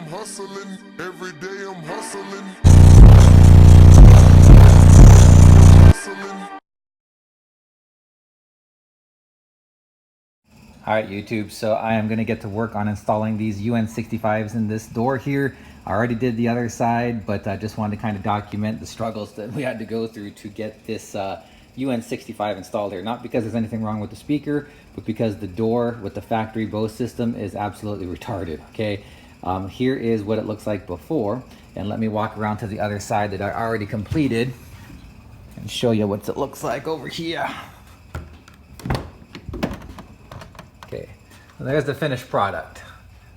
I'm hustling, every day I'm hustling. All right, YouTube, so I am gonna get to work on installing these UN-65's in this door here. I already did the other side, but I just wanted to kind of document the struggles that we had to go through to get this UN-65 installed here. Not because there's anything wrong with the speaker, but because the door with the factory Bose system is absolutely retarded, okay? Here is what it looks like before, and let me walk around to the other side that I already completed and show you what it looks like over here. Okay, well, there's the finished product.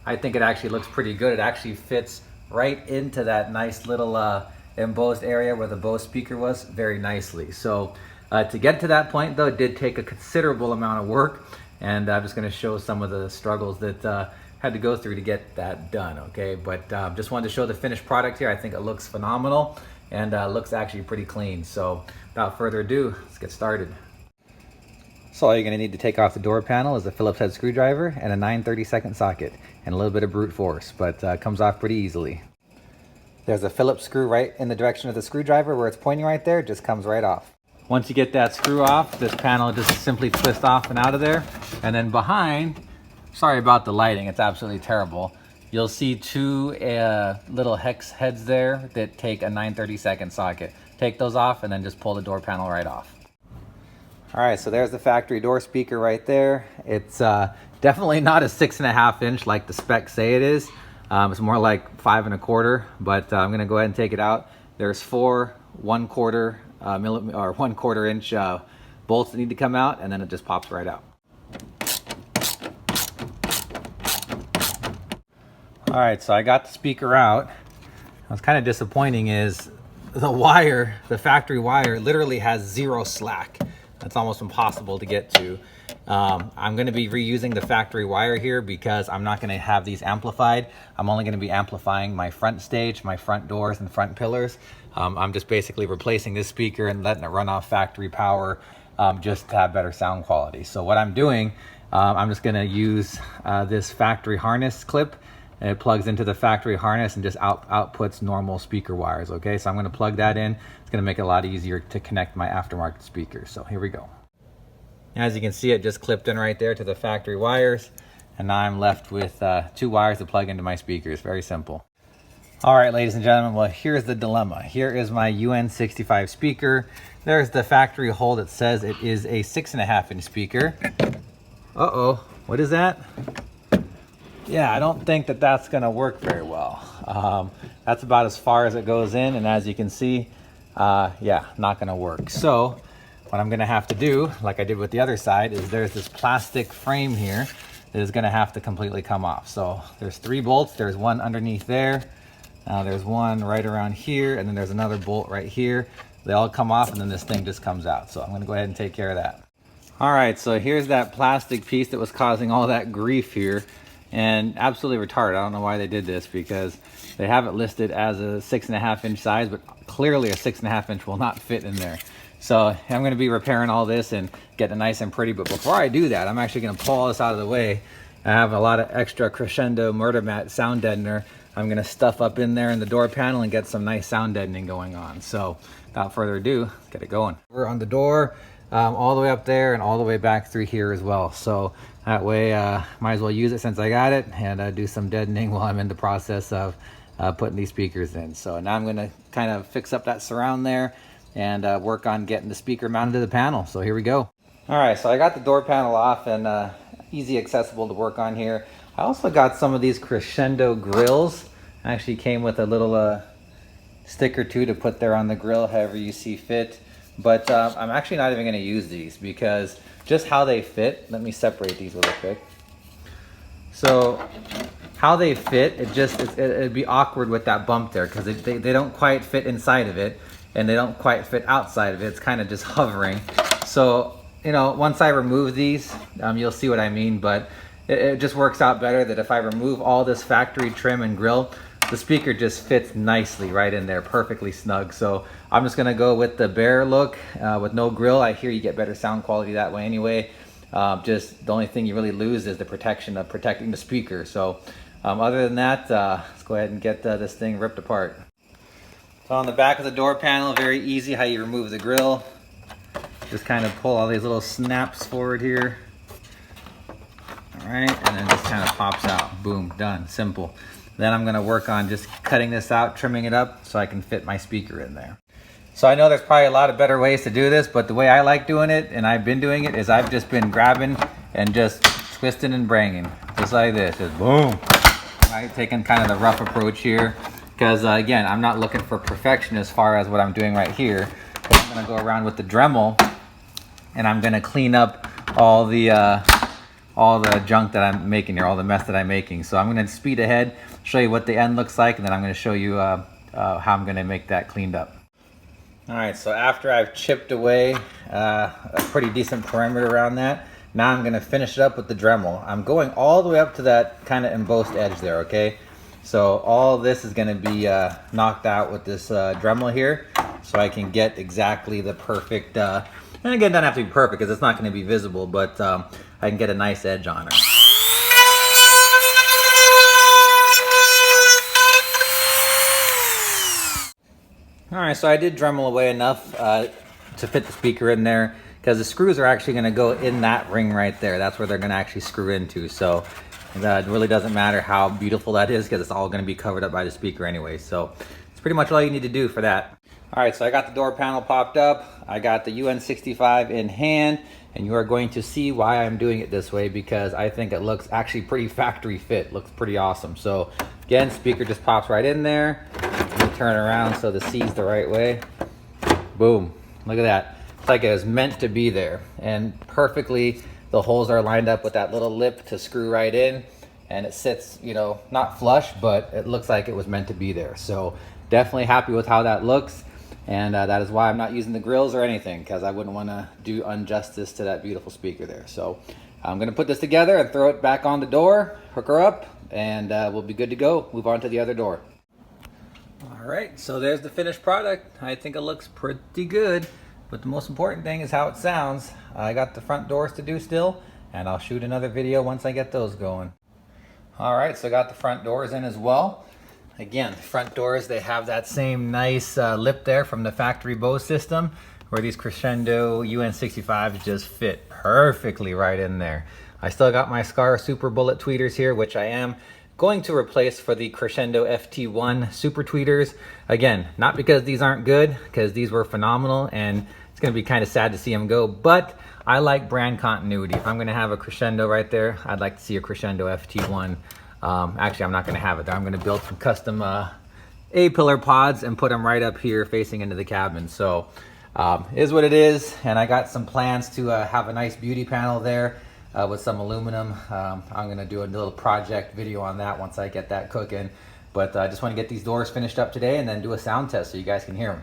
I think it actually looks pretty good. It actually fits right into that nice little embossed area where the Bose speaker was very nicely. So to get to that point though, it did take a considerable amount of work, and I'm just gonna show some of the struggles that had to go through to get that done, okay? But just wanted to show the finished product here. I think it looks phenomenal and looks actually pretty clean. So without further ado, let's get started. So all you're gonna need to take off the door panel is a Phillips head screwdriver and a 9/32 socket and a little bit of brute force, but comes off pretty easily. There's a Phillips screw right in the direction of the screwdriver where it's pointing right there, it just comes right off. Once you get that screw off, this panel just simply twists off and out of there. And then behind, sorry about the lighting, it's absolutely terrible. You'll see two little hex heads there that take a 9/32 socket. Take those off and then just pull the door panel right off. All right, so there's the factory door speaker right there. It's definitely not a 6.5 inch like the specs say it is. It's more like 5 1/4, but I'm gonna go ahead and take it out. There's 4 1/4 millimeter or 1/4 inch bolts that need to come out, and then it just pops right out. All right, so I got the speaker out. What's kind of disappointing is the wire, the factory wire, literally has 0 slack. That's almost impossible to get to. I'm going to be reusing the factory wire here because I'm not going to have these amplified. I'm only going to be amplifying my front stage, my front doors and front pillars. I'm just basically replacing this speaker and letting it run off factory power just to have better sound quality. So what I'm doing, I'm just going to use this factory harness clip, and it plugs into the factory harness and just outputs normal speaker wires, okay? So I'm gonna plug that in. It's gonna make it a lot easier to connect my aftermarket speakers. So here we go. As you can see, it just clipped in right there to the factory wires, and now I'm left with 2 wires to plug into my speakers. Very simple. All right, ladies and gentlemen, well, here's the dilemma. Here is my UN-65 speaker. There's the factory hole that says it is a 6.5 inch speaker. Uh-oh, what is that? Yeah, I don't think that that's gonna work very well. That's about as far as it goes in, and as you can see, yeah, not gonna work. So what I'm gonna have to do, like I did with the other side, is there's this plastic frame here that is gonna have to completely come off. So there's 3 bolts, there's one underneath there, there's one right around here, and then there's another bolt right here. They all come off, and then this thing just comes out. So I'm gonna go ahead and take care of that. All right, so here's that plastic piece that was causing all that grief here. And absolutely retarded. I don't know why they did this, because they have it listed as a 6.5 inch size, but clearly a 6.5 inch will not fit in there. So I'm going to be repairing all this and getting it nice and pretty. But before I do that, I'm actually going to pull all this out of the way. I have a lot of extra Crescendo murder mat sound deadener. I'm going to stuff up in there in the door panel and get some nice sound deadening going on. So without further ado, let's get it going. We're on the door. All the way up there and all the way back through here as well. So that way, might as well use it since I got it, and do some deadening while I'm in the process of putting these speakers in. So now I'm gonna kind of fix up that surround there and work on getting the speaker mounted to the panel. So here we go. All right, so I got the door panel off and easy accessible to work on here. I also got some of these Crescendo grills. Actually came with a little stick or two to put there on the grill, however you see fit. But I'm actually not even going to use these because just how they fit, let me separate these really quick. So how they fit, it'd be awkward with that bump there because they don't quite fit inside of it and they don't quite fit outside of it. It's kind of just hovering. So, you know, once I remove these, you'll see what I mean, but it just works out better that if I remove all this factory trim and grill, the speaker just fits nicely right in there, perfectly snug. So I'm just gonna go with the bare look with no grill. I hear you get better sound quality that way anyway. Just the only thing you really lose is the protection of protecting the speaker. So Other than that, let's go ahead and get this thing ripped apart. So on the back of the door panel, very easy how you remove the grill. Just kind of pull all these little snaps forward here. All right, and then just kind of pops out. Boom, done, simple. Then I'm gonna work on just cutting this out, trimming it up so I can fit my speaker in there. So I know there's probably a lot of better ways to do this, but the way I like doing it, and I've been doing it, is I've just been grabbing and just twisting and banging, just like this, just boom. Right, taking kind of the rough approach here, because again, I'm not looking for perfection as far as what I'm doing right here. But I'm gonna go around with the Dremel, and I'm gonna clean up all the junk that I'm making here, all the mess that I'm making. So I'm gonna speed ahead, show you what the end looks like, and then I'm gonna show you how I'm gonna make that cleaned up. All right, so after I've chipped away a pretty decent perimeter around that, now I'm gonna finish it up with the Dremel. I'm going all the way up to that kind of embossed edge there, okay? So all this is gonna be knocked out with this Dremel here, so I can get exactly the perfect, and again, it doesn't have to be perfect because it's not gonna be visible, but I can get a nice edge on her. All right, so I did Dremel away enough to fit the speaker in there, because the screws are actually going to go in that ring right there. That's where they're going to actually screw into. So it really doesn't matter how beautiful that is, because it's all going to be covered up by the speaker anyway. So it's pretty much all you need to do for that. All right, so I got the door panel popped up. I got the UN-65 in hand, and you are going to see why I'm doing it this way, because I think it looks actually pretty factory fit. Looks pretty awesome. So again, speaker just pops right in there. Turn around so the C's the right way. Boom, look at that. It's like it was meant to be there, and perfectly the holes are lined up with that little lip to screw right in, and it sits, you know, not flush, but it looks like it was meant to be there. So definitely happy with how that looks, and that is why I'm not using the grills or anything, because I wouldn't want to do injustice to that beautiful speaker there. So I'm going to put this together and throw it back on the door, hook her up, and we'll be good to go. Move on to the other door. All right, so there's the finished product. I think it looks pretty good, but the most important thing is how it sounds. I got the front doors to do still, and I'll shoot another video once I get those going. All right, so I got the front doors in as well. Again, front doors, they have that same nice lip there from the factory Bose system, where these Crescendo UN-65's just fit perfectly right in there. I still got my Scar Super Bullet tweeters here, which I am going to replace for the Crescendo FT1 Super Tweeters. Again, not because these aren't good, because these were phenomenal, and it's gonna be kind of sad to see them go, but I like brand continuity. If I'm gonna have a Crescendo right there, I'd like to see a Crescendo FT1. Actually, I'm not gonna have it there. I'm gonna build some custom A-pillar pods and put them right up here facing into the cabin. So, is what it is, and I got some plans to have a nice beauty panel there. With some aluminum. I'm gonna do a little project video on that once I get that cooking. But I just wanna get these doors finished up today and then do a sound test so you guys can hear them.